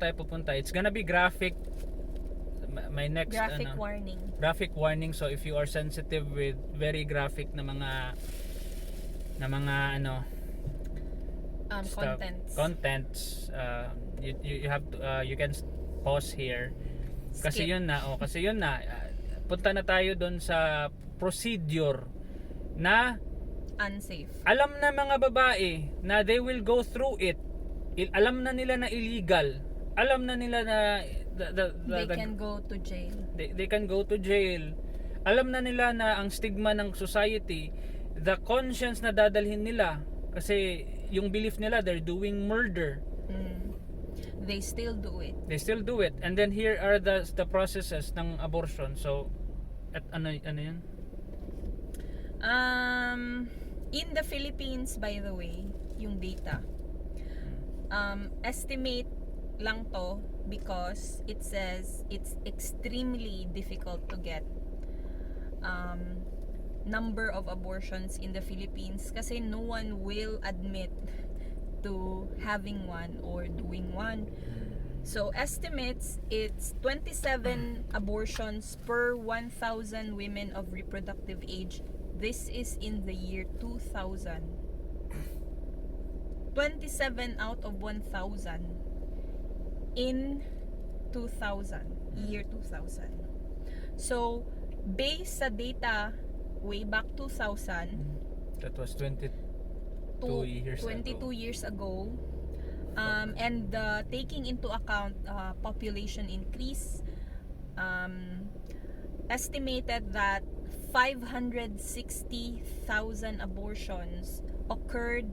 tayo pupunta. It's gonna be graphic. My next Graphic warning. Graphic warning. So if you are sensitive with very graphic na mga contents, you have to you can pause here. Kasi Skip. yun na punta na tayo doon sa procedure na Unsafe. alam na mga babae na they will go through it. Alam na nila na illegal. Alam na nila na They can go to jail. They can go to jail. Alam na nila na ang stigma ng society, the conscience na dadalhin nila kasi yung belief nila they're doing murder. They still do it. They still do it. And then here are the processes ng abortion. So at ano yun? In the Philippines, by the way, yung data, estimate lang to because it says it's extremely difficult to get number of abortions in the Philippines kasi no one will admit to having one or doing one. So estimates it's 27 abortions per 1,000 women of reproductive age. This is in the year 2000. 27 out of 1,000 in 2000, year 2000. So based sa data way back 2000, that was 22 years ago. And taking into account population increase, estimated that 560,000 abortions occurred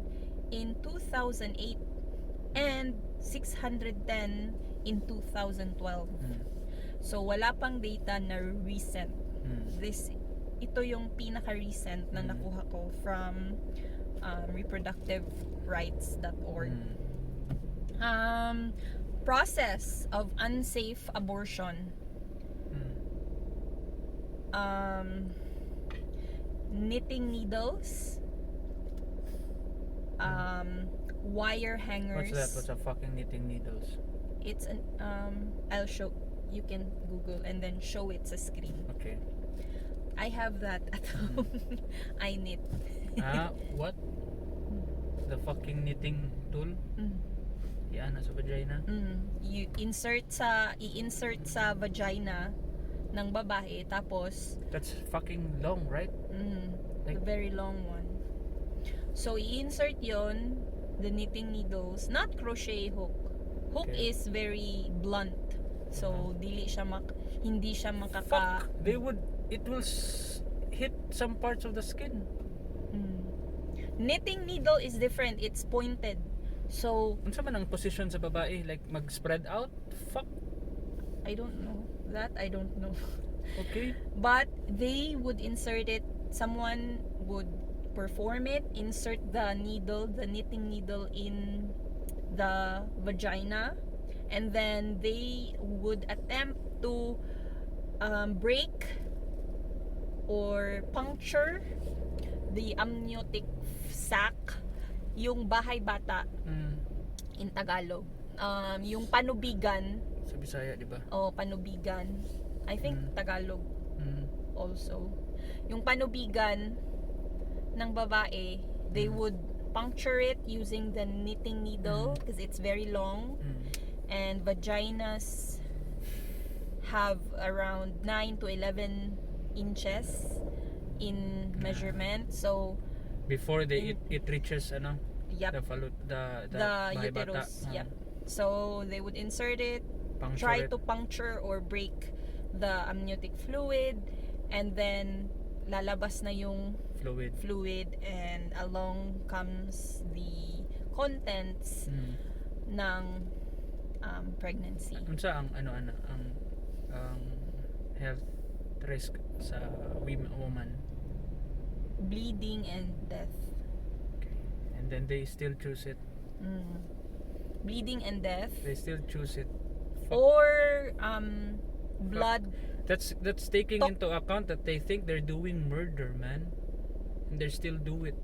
in 2008 and 610 in 2012. So wala pang data na recent. Ito yung pinaka-recent na nakuha ko from reproductiverights.org. Process of unsafe abortion. Knitting needles, wire hangers. What's that? What's a fucking knitting needles? It's an I'll show. You can Google and then show it sa screen. Okay. I have that at home. I knit. What? The fucking knitting tool? Yan, nasa vagina? You i-insert sa vagina ng babae tapos That's fucking long, right? the very long one. So i-insert yon, the knitting needles, not crochet hook. Hook Okay. is very blunt. So hindi siya makaka It will hit some parts of the skin. Knitting needle is different. It's pointed. So Unsa man ang position sa babae? Like mag-spread out? Fuck. I don't know. That I don't know. Okay. But they would insert it. Someone would perform it, insert the knitting needle in the vagina, and then they would attempt to break or puncture the amniotic sac, yung bahay bata in Tagalog. Yung panubigan. Sa Bisaya, di ba? Panubigan. I think Tagalog also. Yung panubigan ng babae, they would puncture it using the knitting needle because it's very long. And vaginas have around 9 to 11 inches in measurement. So Before it reaches yep, the bahay uterus. bata. Yep. So they would insert it, Puncture try it. to puncture or break the amniotic fluid, and then lalabas na yung fluid and along comes the contents ng pregnancy. Unsa ang ang health risk sa woman? Bleeding and death. Okay. And then they still choose it. Bleeding and death. They still choose it. Or blood. That's taking into account that they think they're doing murder, man, and they still do it.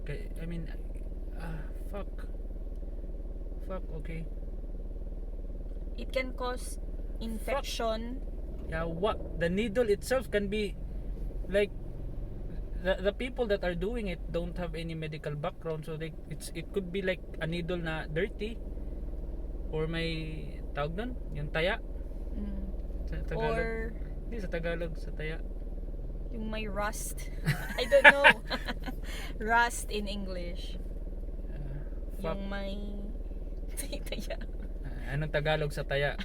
Okay, I mean, fuck. Okay. It can cause infection. Yeah, what? The needle itself can be like the people that are doing it don't have any medical background, so it could be like a needle na dirty or may tawag nun, yung taya Mm. sa Tagalog. Or Hindi sa Tagalog, sa taya. yung may rust. I don't know. Rust in English. Fuck. Yung may taya. Anong Tagalog sa taya?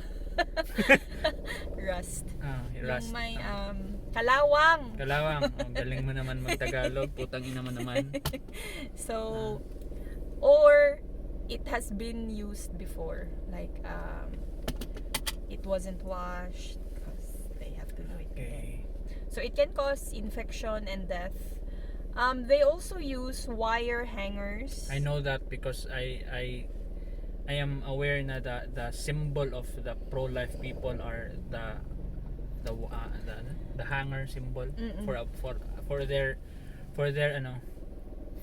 Rust. Rust. Yung may kalawang. Kalawang. Galing mo naman mag-Tagalog. Putang ina mo naman. So, or it has been used before. Like, it wasn't washed because they have to do it again. So, it can cause infection and death. They also use wire hangers. I know that because I am aware na the symbol of the pro-life people are the hanger symbol for their ano,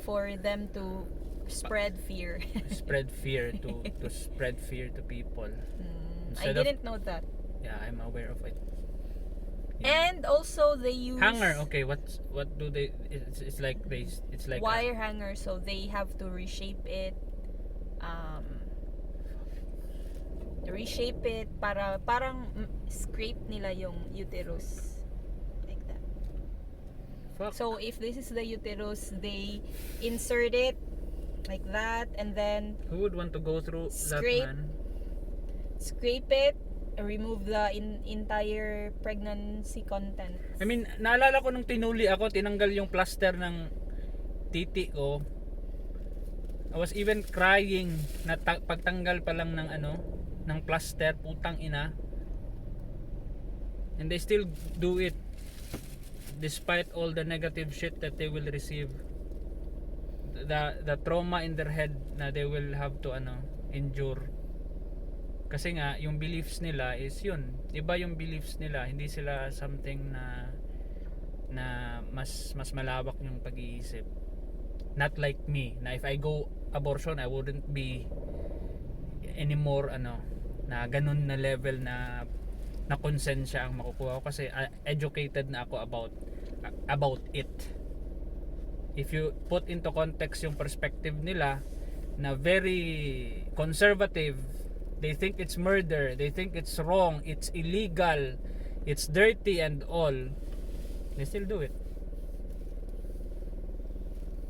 for them to spread fear. spread fear to spread fear to people. I didn't know that. Yeah, I'm aware of it. And also they use Hanger. Okay, what do they? It's like wire hanger, so they have to reshape it. Reshape it para parang scrape nila yung uterus like that. Fuck. So if this is the uterus, they insert it like that, and then Who would want to go through Scrape. that, man? scrape it, remove the entire pregnancy content. I mean, naalala ko nung tinuli ako, tinanggal yung plaster ng titi ko. I was even crying na pagtanggal pa lang ng ano, ng plaster, putang ina. And they still do it despite all the negative shit that they will receive. The trauma in their head na they will have to endure. Kasi nga yung beliefs nila is yun. Iba yung beliefs nila, hindi sila something na mas malawak yung pag-iisip. Not like me, na if I go abortion, I wouldn't be anymore na ganun na level na konsensya ang makukuha ko kasi educated na ako about it. If you put into context yung perspective nila na very conservative, they think it's murder, they think it's wrong, it's illegal, it's dirty and all, they still do it.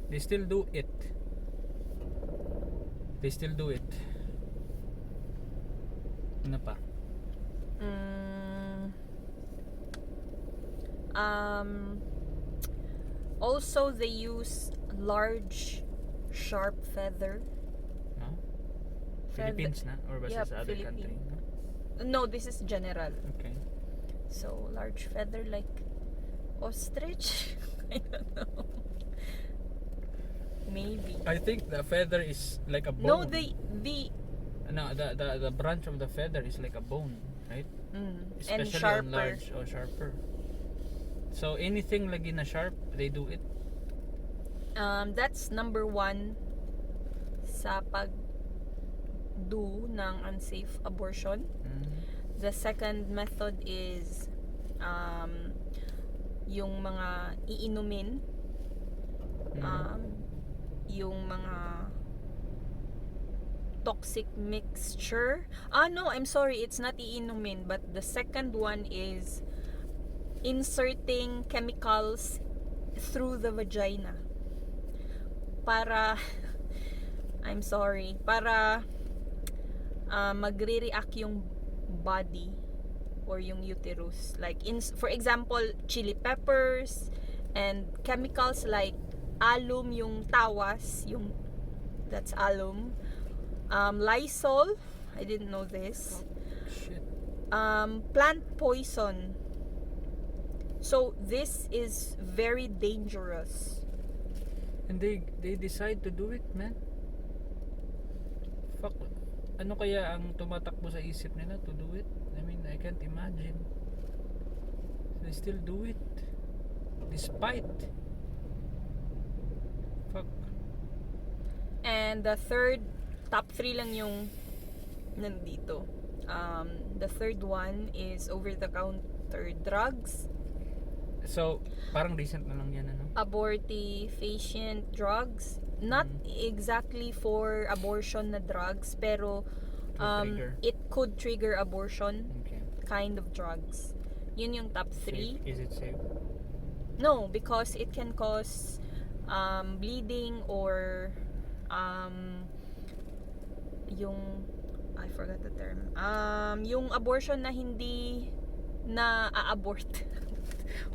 They still do it. They still do it. Ano pa? Also they use large sharp feather. No? Philippines na? Or ba Yep, sa other country? No, this is general. Okay. So large feather like ostrich. I don't know. Maybe. I think the feather is like a bone. No, the branch of the feather is like a bone, right? and Especially on sharper. large or sharper. So anything lagi na sharp, they do it. That's number 1 sa pag do ng unsafe abortion. The second method is yung mga iinumin, yung mga toxic mixture. No, I'm sorry, it's not iinumin, but the second one is inserting chemicals through the vagina para I'm sorry, para magre-react yung body or yung uterus, like for example chili peppers and chemicals like alum, yung tawas, yung that's alum, Lysol, I didn't know this. Shit. Plant poison. So this is very dangerous. And they decide to do it, man. Fuck. Ano kaya ang tumatakbo sa isip nila to do it? I mean, I can't imagine. They still do it. Despite. Fuck. And the third, top 3 lang yung nandito. The third one is over-the-counter drugs, So, parang recent na lang yan, ano? abortifacient drugs. Not exactly for abortion na drugs, pero To trigger. it could trigger abortion Okay. kind of drugs. Yun yung top 3. Safe. Is it safe? No, because it can cause bleeding or yung I forgot the term. Yung abortion na hindi na a-abort.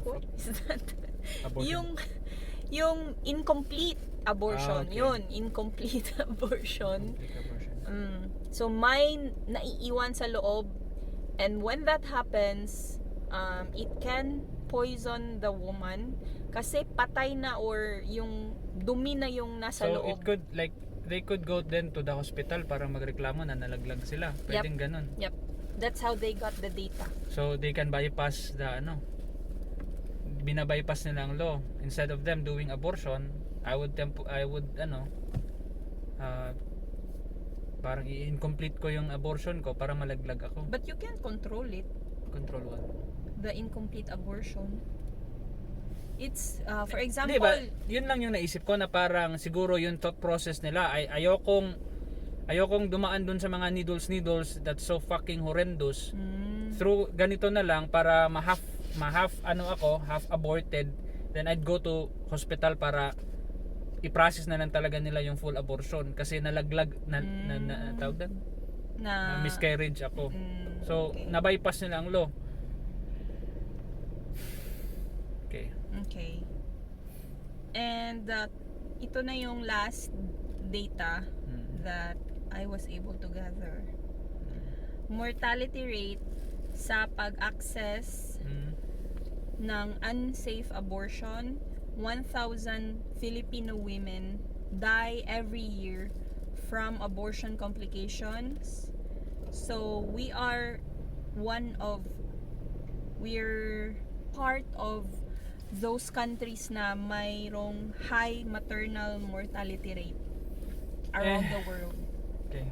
What is that? Abortion. Yung incomplete abortion. Okay. Yun, incomplete abortion. Complete abortion. So may naiiwan sa loob, and when that happens, it can poison the woman kasi patay na or yung dumi na yung nasa So, loob. it could, like, they could go then to the hospital para magreklamo na nalaglag sila. Pwedeng ganun. Yep. That's how they got the data. So, they can bypass the, binabypass nila ang law. Instead of them doing abortion, I would parang i-incomplete ko yung abortion ko para malaglag ako. But you can control it. Control what? The incomplete abortion. It's, for example, Hindi ba, yun lang yung naisip ko na parang siguro yung thought process nila ay ayokong dumaan dun sa mga needles that's so fucking horrendous. Through ganito na lang para half aborted, then I'd go to hospital para i-process na lang talaga nila yung full abortion kasi nalaglag na tawag doon? Na miscarriage ako. So, okay. na-bypass nila ang law. Okay. And ito na yung last data that I was able to gather. Mortality rate sa pag-access ng unsafe abortion, 1,000 Filipino women die every year from abortion complications. So we're part of those countries na mayroong high maternal mortality rate around the world. Okay.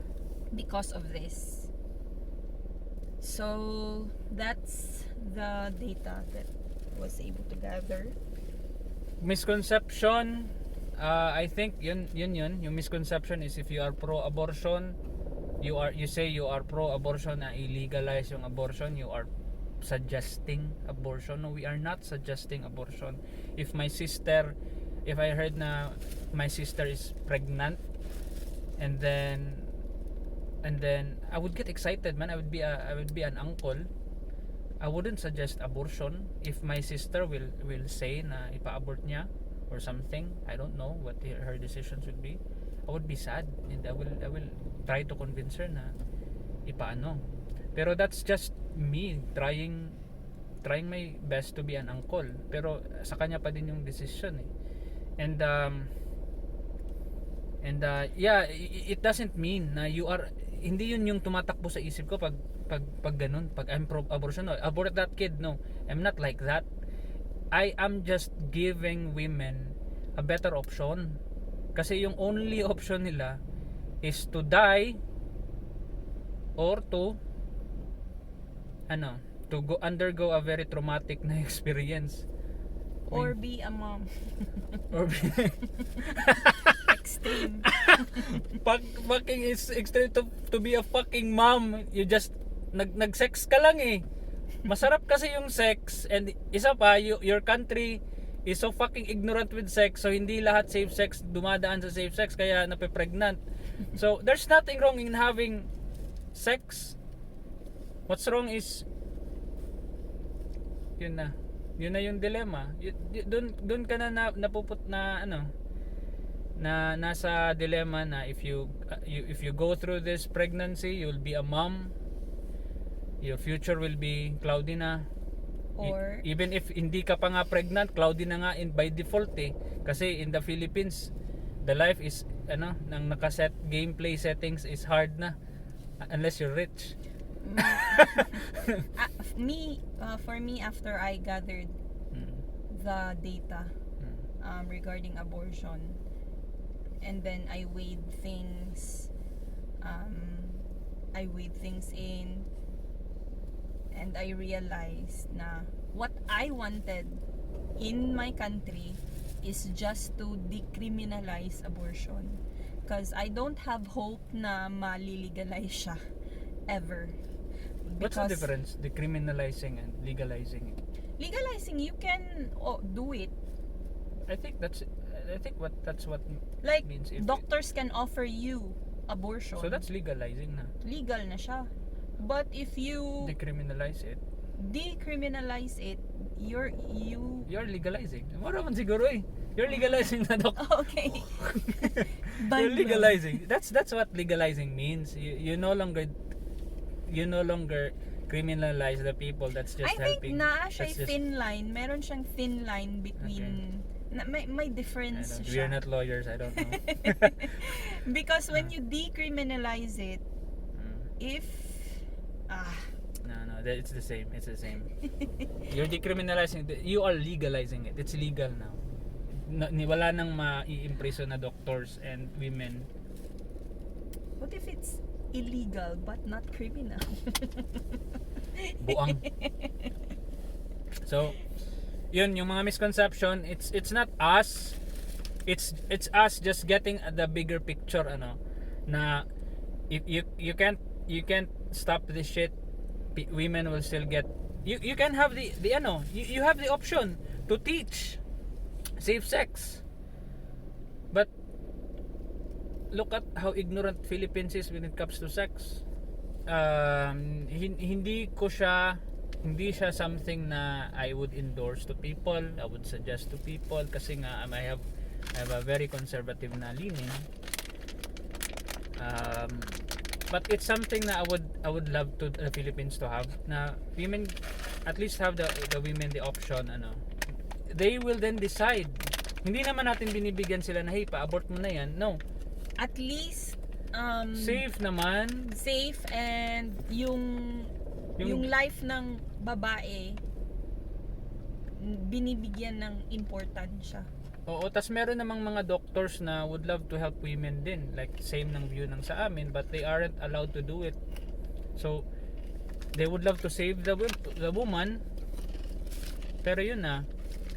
Because of this. So that's the data that was able to gather. Misconception, I think yun yung misconception is if you are pro-abortion, you say you are pro-abortion na illegalize yung abortion, you are suggesting abortion. No, we are not suggesting abortion. If I heard na my sister is pregnant and then I would get excited, man. I would be an uncle. I wouldn't suggest abortion if my sister will say na ipa-abort niya or something. I don't know what her decisions would be. I would be sad and I will try to convince her na ipaano. Pero that's just me trying my best to be an uncle. Pero sa kanya pa din yung decision eh. And yeah, it doesn't mean na you are, hindi yun yung tumatakbo sa isip ko pag ganun, pag I'm pro-abortion, no, abort that kid, no, I'm not like that. I am just giving women a better option kasi yung only option nila is to die or to undergo a very traumatic na experience Or be a mom. or Extreme. fucking is extreme to be a fucking mom. You just nag-sex ka lang eh. Masarap kasi yung sex, and isa pa your country is so fucking ignorant with sex, so hindi lahat safe sex dumadaan sa safe sex kaya nape-pregnant. So there's nothing wrong in having sex. What's wrong is yun na yung dilemma. Doon ka na napuput na na nasa dilemma na if you go through this pregnancy, you'll be a mom, your future will be cloudy na, Or even if hindi ka pa nga pregnant, cloudy na nga by default eh, kasi in the Philippines the life is nang nakaset gameplay settings is hard na unless you're rich. For me, after I gathered the data regarding abortion, and then I weighed things in and I realized na what I wanted in my country is just to decriminalize abortion. Because I don't have hope na malilegalize siya ever. What's the difference? Decriminalizing and legalizing? Legalizing, you can do it. I think that's what Like, means if doctors can offer you abortion. so that's legalizing na. Legal na siya. But if you Decriminalize it. decriminalize it, you're legalizing. Mura man siguro eh. You're legalizing na doc. okay. You're legalizing. That's what legalizing means. You no longer criminalize the people. That's just I think helping. na siya That's just- thin line. Meron siyang thin line between may difference We're siya. not lawyers. I don't know. Because when you decriminalize it, if No, it's the same. It's the same. You're decriminalizing. You are legalizing it. It's legal now. Wala nang ma-i-imprison na doctors and women. what if it's illegal but not criminal? Buang. So, yun yung mga misconception. It's not us. It's us just getting the bigger picture na if you can't stop this shit. Women will still get you can have the you have the option to teach safe sex, but look at how ignorant Philippines is when it comes to sex. Hindi siya something na I would endorse to people, I would suggest to people kasi nga I have a very conservative na lining. But it's something na I would love to the Philippines to have, na women at least have the women the option they will then decide. Hindi naman natin binibigyan sila na hey pa-abort mo na yan. No, At least safe naman, safe, and yung life ng babae binibigyan ng importansya. oo. Tas meron namang mga doctors na would love to help women din, like same ng view ng sa amin, but they aren't allowed to do it. So they would love to save the woman, pero yun na,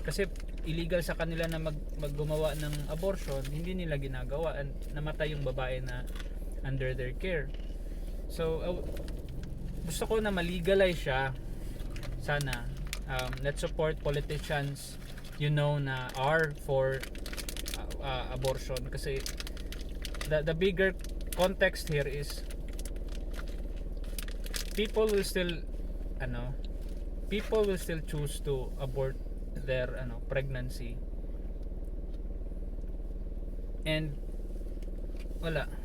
kasi illegal sa kanila na maggumawa ng abortion, hindi nila ginagawa, and namatay yung babae na under their care. So gusto ko na malegalize siya sana. Let's support politicians na are for abortion, kasi the bigger context here is people will still choose to abort their pregnancy, and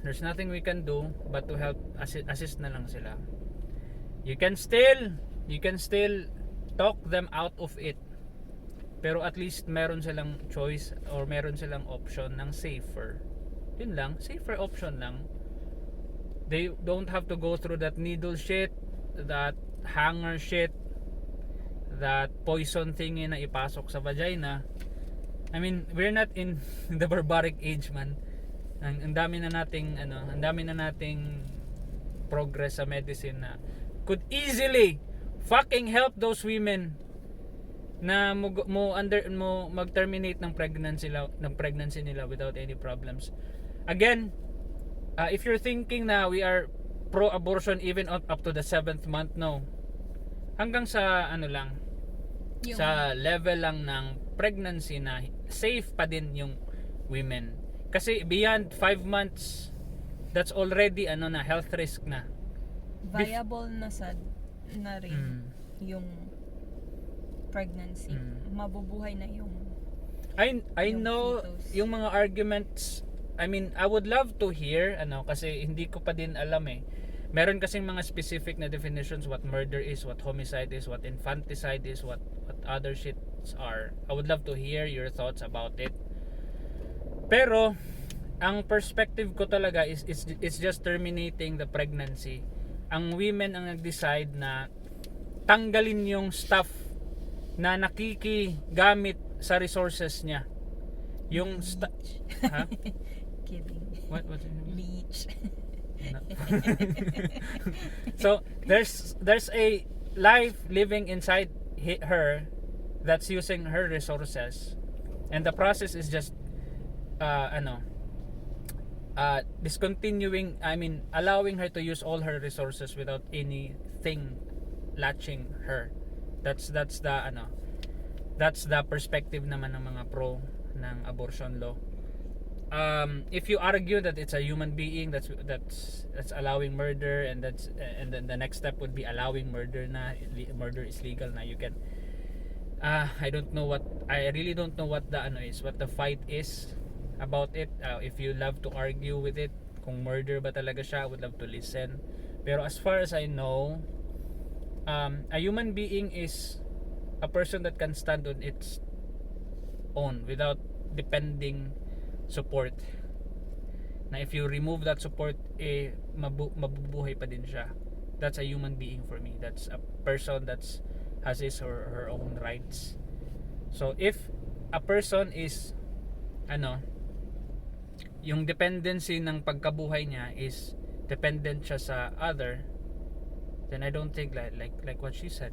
there's nothing we can do but to help assist na lang sila. You can still talk them out of it, pero at least meron silang choice or meron silang option ng safer. Yun lang, safer option lang. They don't have to go through that needle shit, that hanger shit, that poison thingy na ipasok sa vagina. I mean, we're not in the barbaric age, man. Ang dami na nating progress sa medicine na could easily fucking help those women na mag-terminate ng pregnancy nila without any problems. Again, if you're thinking na we are pro-abortion even up to the 7th month, no. Hanggang sa lang, sa level lang ng pregnancy na safe pa din yung women. Kasi beyond 5 months, that's already na health risk na. Viable na rin yung pregnancy. Mabubuhay na yung I know fetus. yung mga arguments. I mean, I would love to hear kasi hindi ko pa din alam eh. Meron kasing mga specific na definitions, what murder is, what homicide is, what infanticide is, what other shits are. I would love to hear your thoughts about it. Pero ang perspective ko talaga is just terminating the pregnancy. Ang women ang nag-decide na tanggalin yung stuff na nakikigamit sa resources niya. Yung ha? Kidding. What Leech. Leech. So there's life living inside her that's using her resources, and the process is just discontinuing, allowing her to use all her resources without anything latching her. That's the perspective naman ng mga pro ng abortion law. If you argue that it's a human being that's allowing murder, and then the next step would be allowing murder is legal na, you can I really don't know what the fight is about it. If you love to argue with it, kung murder ba talaga siya, I would love to listen. Pero as far as I know, a human being is a person that can stand on its own without depending support. Na if you remove that support, mabubuhay pa din siya. That's a human being for me. That's a person that's has his or her own rights. So if a person is yung dependency ng pagkabuhay niya is dependent siya sa other, then I don't think like what she said,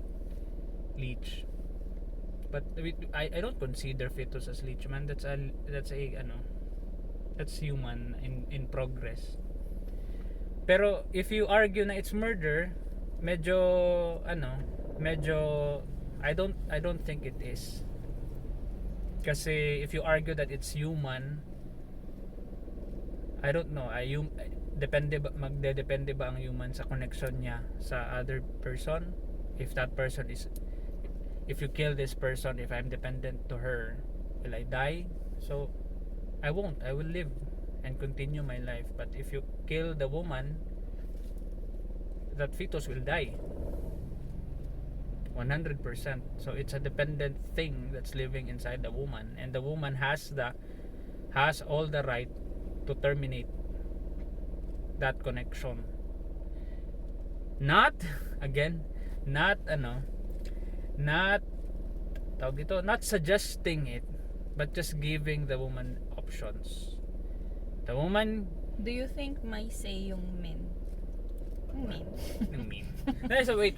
leech. But I don't consider fetus as leech, man. That's human in progress. Pero if you argue na it's murder, medyo I don't think it is. Kasi if you argue that it's human, I don't know, magdedepende ba ang human sa connection niya sa other person? If you kill this person, if I'm dependent to her, will I die? So I won't. I will live and continue my life. But if you kill the woman, that fetus will die 100%. So it's a dependent thing that's living inside the woman, and the woman has all the right to terminate that connection. Not suggesting it, but just giving the woman options. The woman, do you think may say yung men? Yung men. So wait.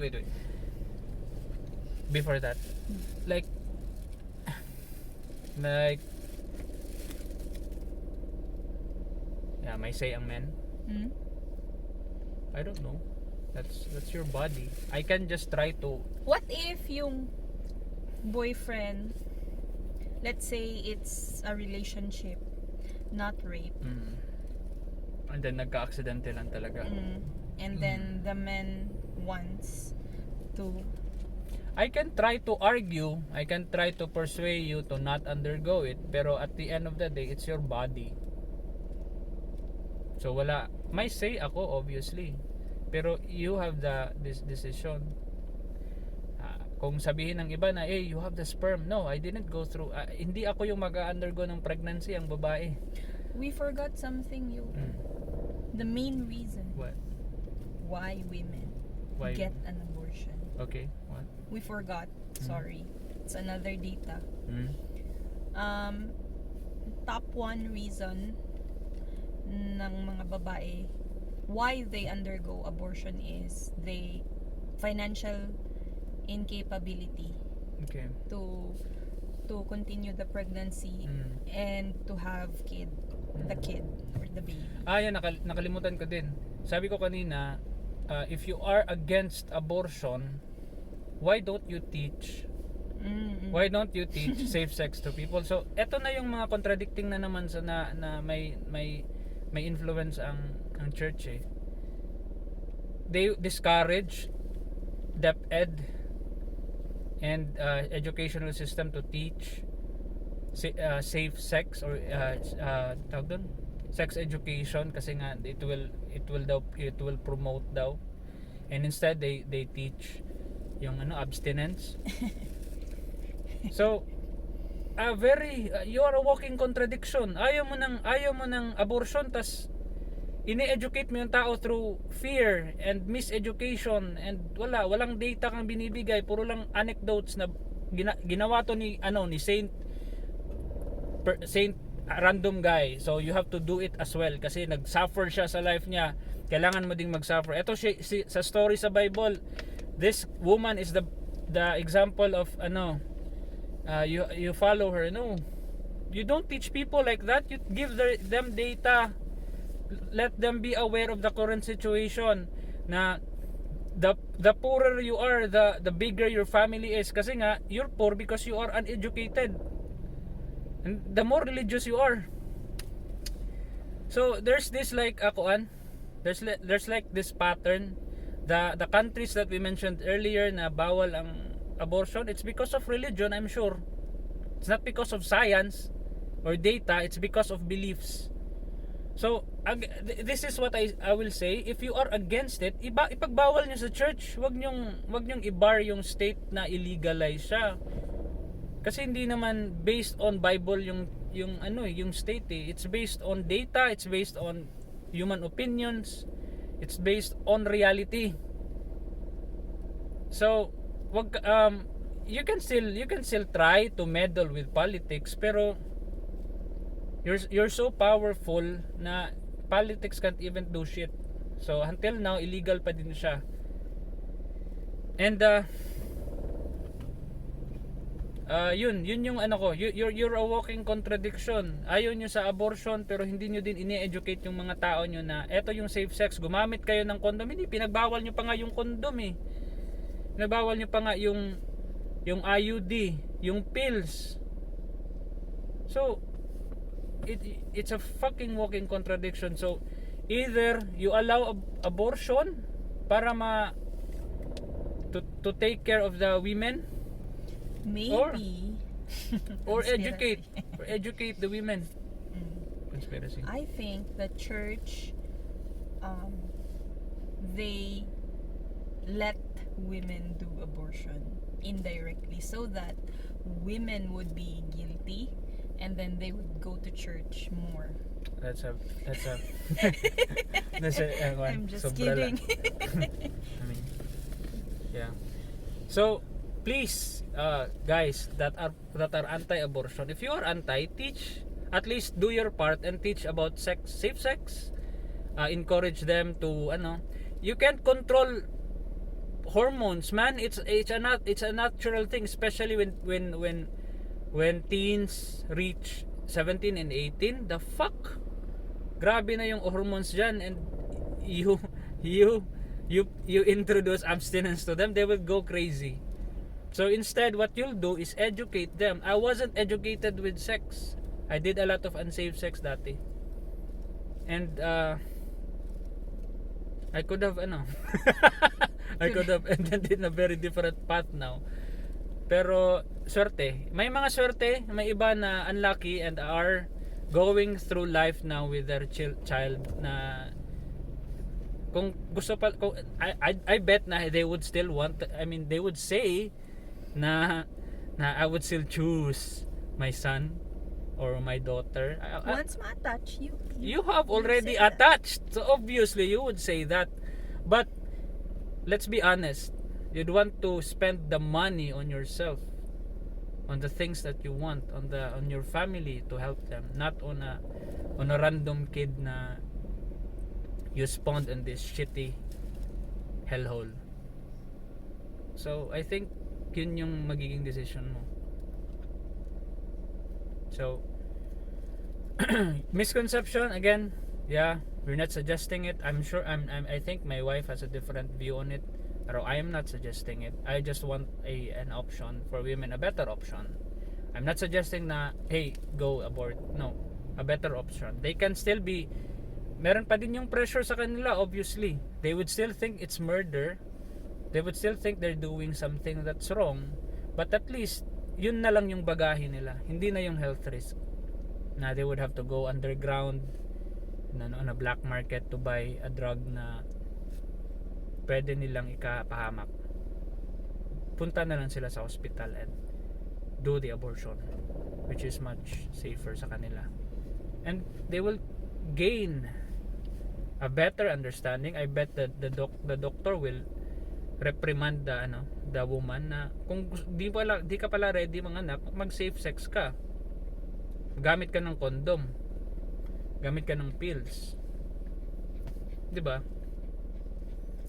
Before that, like yeah, may say ang men. I don't know. That's your body. I can just try to. What if yung boyfriend, let's say it's a relationship, not rape, and then nagka-aksidente lang talaga, and then the man wants to, I can try to argue, I can try to persuade you to not undergo it, pero at the end of the day, it's your body. So wala, may say ako obviously, pero you have this decision. Kung sabihin ng iba na, hey, you have the sperm, no, I didn't go through, hindi ako yung mag-undergo ng pregnancy, ang babae. We forgot something, the main reason What? why women get an abortion. Okay, what? We forgot. Sorry. It's another data. Top 1 reason ng mga babae why they undergo abortion is financial incapability to continue the pregnancy and to have the kid or the baby. Yan, nakalimutan ko din. Sabi ko kanina, if you are against abortion, why don't you teach safe sex to people? So eto na yung mga contradicting na naman sa na may influence ang church eh. They discourage DepEd and educational system to teach safe sex or tawag doon, sex education, kasi nga it will promote daw, and instead they teach yung abstinence. So you are a walking contradiction. Ayaw mo ng abortion, tas ini-educate mo yung tao through fear and miseducation, and walang data kang binibigay, puro lang anecdotes na ginawa to ni Saint random guy. So you have to do it as well kasi nag-suffer siya sa life niya. Kailangan mo ding mag-suffer. Ito sa story sa Bible, this woman is the example of you follow her. No, you don't teach people like that. You give them data, let them be aware of the current situation, na the poorer you are, the bigger your family is, kasi nga you're poor because you are uneducated, and the more religious you are. So there's this like there's like this pattern. The countries that we mentioned earlier na bawal ang abortion, it's because of religion, I'm sure. It's not because of science or data, it's because of beliefs. So this is what I will say. If you are against it, ipagbawal nyo sa church. Wag nyong i-bar yung state na illegalize siya. Kasi hindi naman based on Bible yung state eh. It's based on data, it's based on human opinions, it's based on reality. So you can still try to meddle with politics, pero you're so powerful na politics can't even do shit. So until now illegal pa din siya. And yun yung you're a walking contradiction. Ayaw nyo sa abortion pero hindi nyo din ini-educate yung mga tao nyo na eto yung safe sex, gumamit kayo ng condom. Hindi, pinagbawal nyo pa nga yung condom eh. Pinagbawal nyo pa nga yung IUD, yung pills. So it's a fucking walking contradiction. So either you allow abortion para to take care of the women, maybe, or educate the women. Conspiracy. I think the church they let women do abortion indirectly so that women would be guilty and then they would go to church more. That's a I'm just kidding. I mean, yeah. So please, guys that are anti-abortion, if you are anti, teach, at least do your part and teach about safe sex. Encourage them to you can't control hormones, man. It's a natural thing, especially when teens reach 17 and 18. The fuck, grabe na yung hormones dyan, and you introduce abstinence to them, they will go crazy. So instead, what you'll do is educate them. I wasn't educated with sex. I did a lot of unsafe sex dati, and I could have I could have ended in a very different path now. Pero swerte, may mga swerte, may iba na unlucky and are going through life now with their child na kung gusto pa, I bet na they would still want, they would say na I would still choose my son or my daughter. Once ma-attach you have already attached, so obviously you would say that. But let's be honest, you'd want to spend the money on yourself, on the things that you want, on your family to help them, not on a random kid na you spawned in this shitty hellhole. So I think yun yung magiging decision mo. So misconception again, yeah, we're not suggesting it. I'm sure I think my wife has a different view on it, pero I am not suggesting it. I just want an option for women, a better option. I'm not suggesting na hey, go abort. No, a better option. They can still be, meron pa din yung pressure sa kanila, obviously. They would still think it's murder. They would still think they're doing something that's wrong. But at least yun na lang yung bagahe nila, hindi na yung health risk na they would have to go underground on a black market to buy a drug na pwede nilang ikapahamak. Punta na lang sila sa hospital and do the abortion, which is much safer sa kanila, and they will gain a better understanding. I bet that the doctor will reprimand the woman na kung di ka pala ready manganak, mag safe sex ka, gamit ka ng condom, gamit ka ng pills, di ba?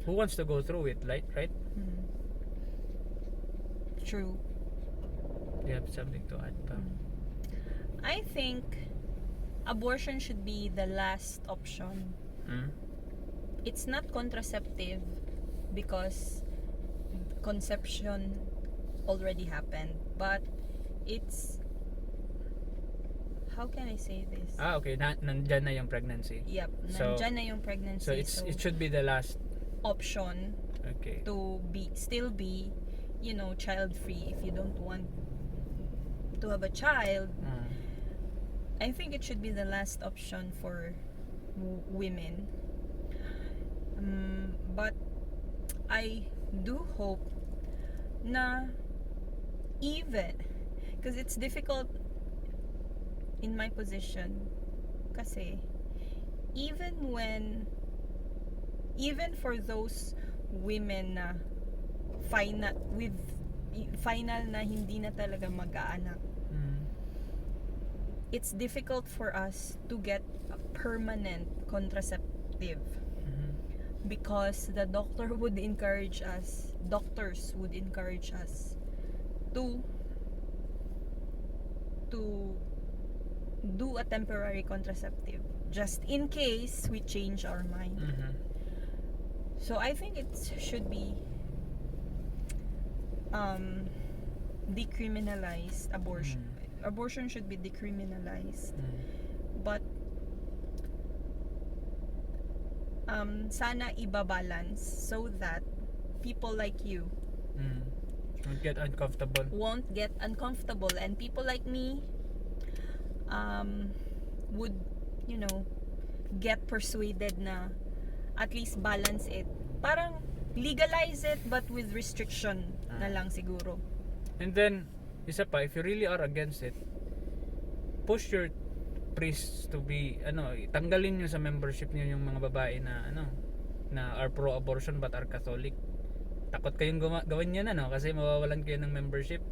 Who wants to go through it, right? true. Do you have something to add pa? I think abortion should be the last option. Hmm? It's not contraceptive because conception already happened, but it's, how can I say this? Okay. Nandyan na yung pregnancy. Yep, So- nandyan na yung pregnancy. So it should be the last. option Okay. to still be, child free if you don't want to have a child. I think it should be the last option for women. But I do hope na even, because it's difficult in my position, kasi even for those women na final na hindi na talaga mag-aanak, it's difficult for us to get a permanent contraceptive because the doctors would encourage us to do a temporary contraceptive just in case we change our mind. So I think it should be decriminalized. Abortion should be decriminalized. But sana ibabalance so that people like you Won't get uncomfortable and people like me would get persuaded na at least balance it. Parang legalize it but with restriction na lang siguro. And then, isa pa, if you really are against it, push your priests to be, tanggalin nyo sa membership nyo yung mga babae na, na are pro-abortion but are Catholic. Takot kayong gawin yan, kasi mawawalan kayo ng membership.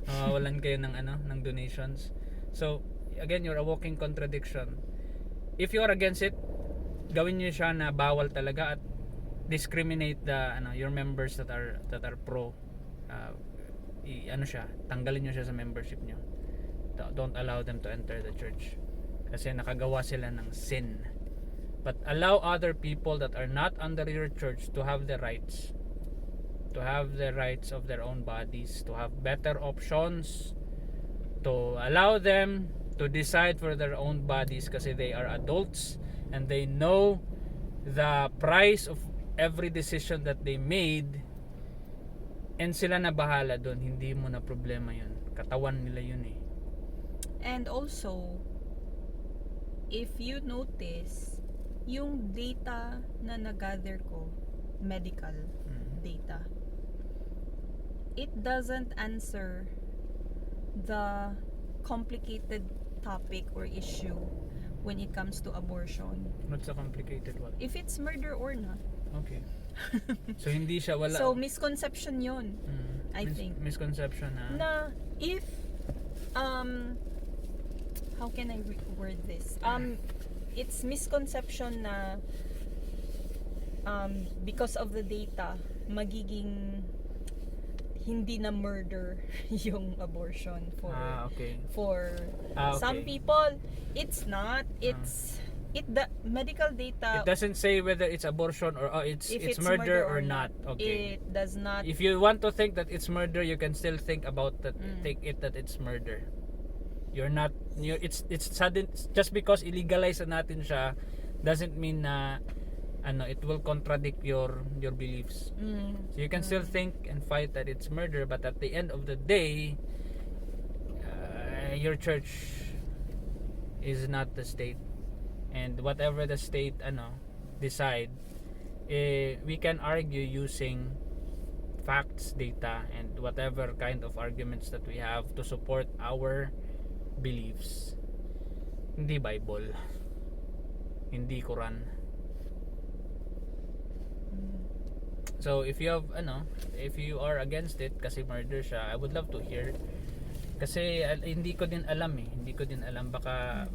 Mawawalan kayo ng donations. So, again, you're a walking contradiction. If you are against it, gawin niyo siya na bawal talaga at discriminate your members that are pro. Tanggalin niyo siya sa membership niyo. Don't allow them to enter the church kasi nakagawa sila ng sin. But allow other people that are not under your church to have the rights of their own bodies, to have better options, to allow them to decide for their own bodies kasi they are adults and they know the price of every decision that they made, and sila na bahala doon. Hindi mo na problema yun, katawan nila yun eh. And also, if you notice, yung data na nagather ko, medical data, it doesn't answer the complicated topic or issue when it comes to abortion. What's a complicated one? If it's murder or not. Okay. So hindi siya wala. So misconception yun. I think. Misconception na if how can I word this? It's misconception na because of the data magiging hindi na murder yung abortion for some people. It's not. The medical data. It doesn't say whether it's abortion or it's murder or not. Okay. It does not. If you want to think that it's murder, you can still think about that. Take it that it's murder. You're not. It's sudden. Just because illegalize natin siya, doesn't mean na it will contradict your beliefs. So you can still think and fight that it's murder, but at the end of the day, your church is not the state, and whatever the state decide, we can argue using facts, data, and whatever kind of arguments that we have to support our beliefs. Hindi Bible, hindi Quran. So if you have if you are against it kasi murder siya, I would love to hear. Kasi hindi ko din alam baka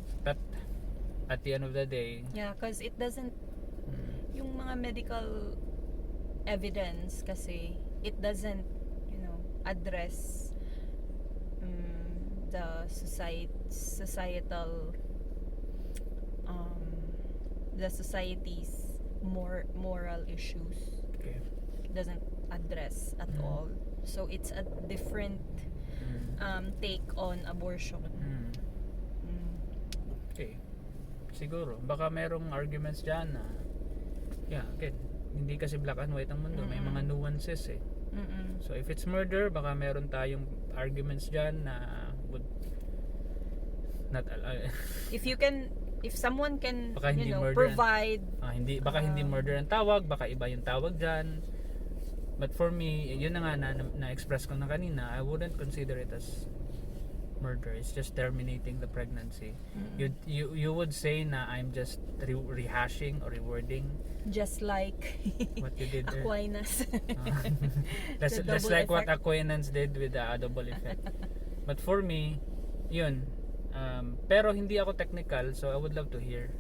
at the end of the day. Yeah, because it doesn't yung mga medical evidence kasi it doesn't address the societal the society's moral issues. Okay. Doesn't address at all. So it's a different take on abortion. Okay. Siguro baka merong arguments diyan na again, hindi kasi black and white ang mundo, may mga nuances eh. So if it's murder, baka meron tayong arguments diyan na would not if someone can baka hindi murder provide hindi murder ang tawag, baka iba yung tawag diyan. But for me, yun na nga na-express ko na kanina, I wouldn't consider it as murder. It's just terminating the pregnancy. You would say na I'm just rehashing or rewording just like what you did there. Aquinas. That's like what Aquinas did with the double effect. But for me, yun. Pero hindi ako technical, so I would love to hear,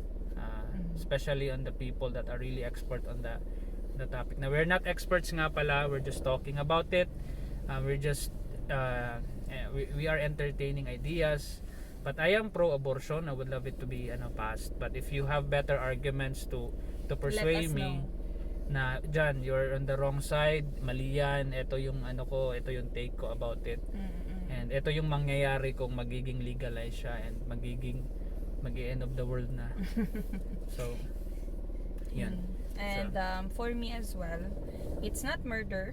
especially on the people that are really expert on the topic. Now, we're not experts nga pala. We're just talking about it. We're just we are entertaining ideas. But I am pro-abortion. I would love it to be passed. But if you have better arguments to persuade me na dyan, you're on the wrong side, mali yan, ito yung ito yung take ko about it. And ito yung mangyayari kung magiging legalize siya and mag-end of the world na. So, yan. And for me as well, it's not murder.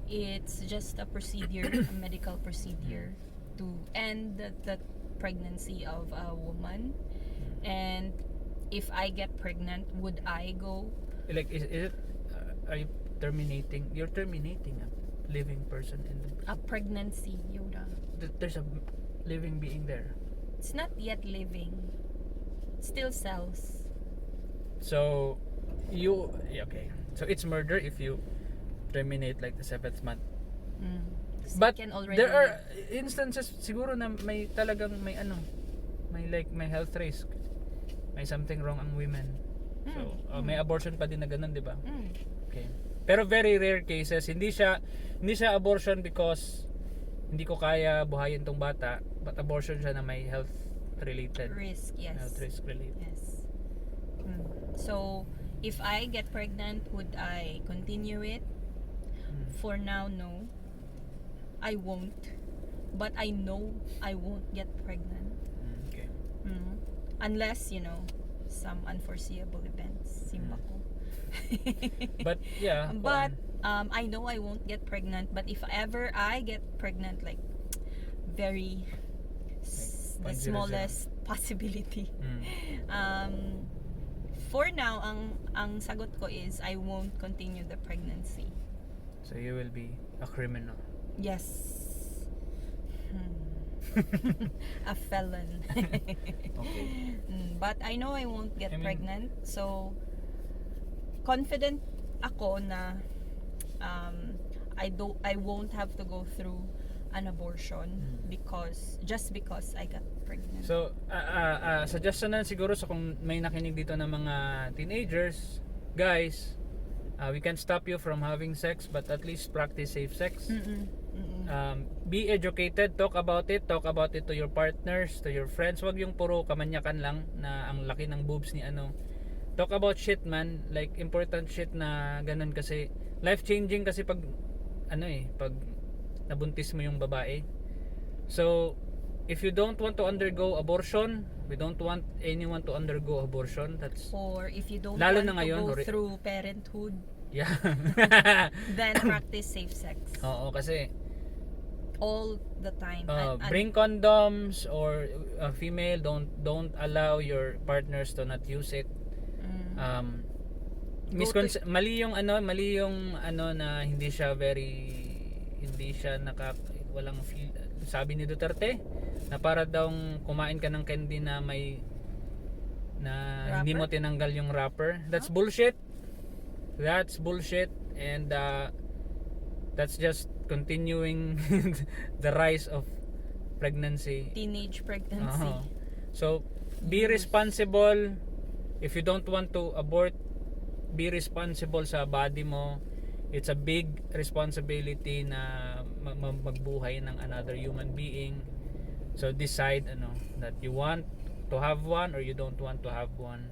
It's just a procedure, a medical procedure to end the pregnancy of a woman. And if I get pregnant, would I go? Like, is it? Are you terminating? You're terminating a living person in a pregnancy, Yoda. There's a living being there. It's not yet living. Still cells. So okay. So it's murder if you terminate like the 7th month. But there are instances siguro na may talagang may health risk. May something wrong ang women. So may abortion pa din na ganun, 'di ba? Okay. Pero very rare cases, hindi siya abortion because hindi ko kaya buhayin tong bata, but abortion siya na may health related risk, yes. Health risk related. Yes. So, if I get pregnant, would I continue it? For now, no. I won't. But I know I won't get pregnant. Okay. Unless, some unforeseeable events. Simba ko. But, yeah. But, I know I won't get pregnant. But if ever I get pregnant, like, very the smallest possibility. For now, ang sagot ko is I won't continue the pregnancy. So you will be a criminal. Yes. A felon. Okay. But I know I won't get pregnant. So confident ako na I won't have to go through an abortion because I got pregnant. So, suggestion na siguro sa kung may nakinig dito ng mga teenagers, guys, we can stop you from having sex, but at least practice safe sex. Be educated, talk about it to your partners, to your friends. Wag yung puro kamanyakan lang na ang laki ng boobs ni Talk about shit, man, like important shit na ganun, kasi life changing kasi pag pag nabuntis mo yung babae. So if you don't want to undergo abortion, we don't want anyone to undergo abortion. That's, or if you don't lalo want na ngayon, to go through parenthood, yeah. then practice safe sex. Oo, kasi all the time. Bring condoms, or female, don't allow your partners to not use it. Mali yung na hindi siya walang feel. Sabi ni Duterte na para daw kumain ka ng candy na may hindi mo tinanggal yung wrapper. That's bullshit. And that's just continuing the rise of pregnancy, teenage pregnancy. So be responsible. If you don't want to abort, be responsible sa body mo. it's a big responsibility na magbuhay ng another human being. So decide that you want to have one or you don't want to have one.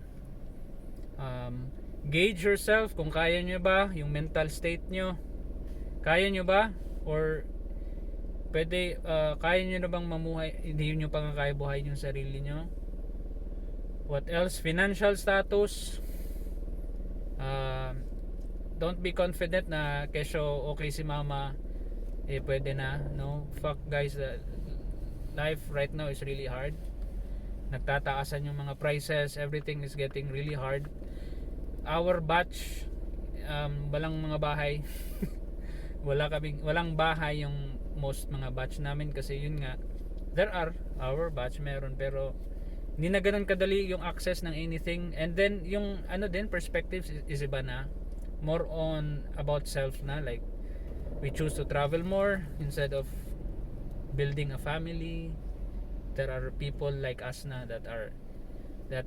Gauge yourself kung kaya nyo ba, yung mental state nyo, kaya nyo ba, or pwede, kaya nyo na bang mamuhay, hindi nyo pa nga kaya buhay yung sarili nyo. What else? Financial status. Don't be confident na kesyo okay si mama, pwede na. No, fuck guys, life right now is really hard. Nagtataasan yung mga prices, everything is getting really hard. Our batch, walang mga bahay. Walang bahay yung most mga batch namin kasi yun nga, there are our batch meron, pero hindi na ganun kadali yung access ng anything. And then yung perspectives is iba na, more on about self na, like we choose to travel more instead of building a family. There are people like us na that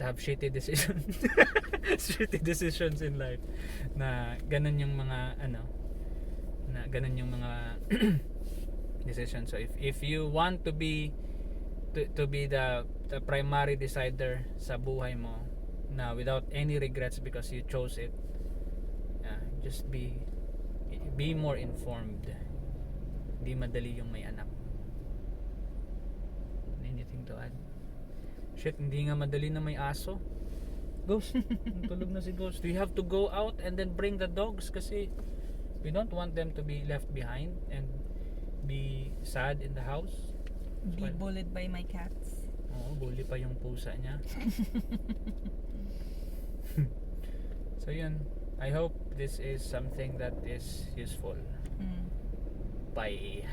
have shitty decisions shitty decisions in life, na ganun yung mga na ganun yung mga decisions. So if you want to be the primary decider sa buhay mo na without any regrets because you chose it, just be more informed. Hindi madali yung may anak. Anything to add? Shit, hindi nga madali na may aso. Ghost, tulog na si Ghost. We have to go out and then bring the dogs kasi we don't want them to be left behind and be sad in the house. Be bullied by my cats. Oo, bully pa yung pusa niya. So yun, I hope this is something that is useful. Bye.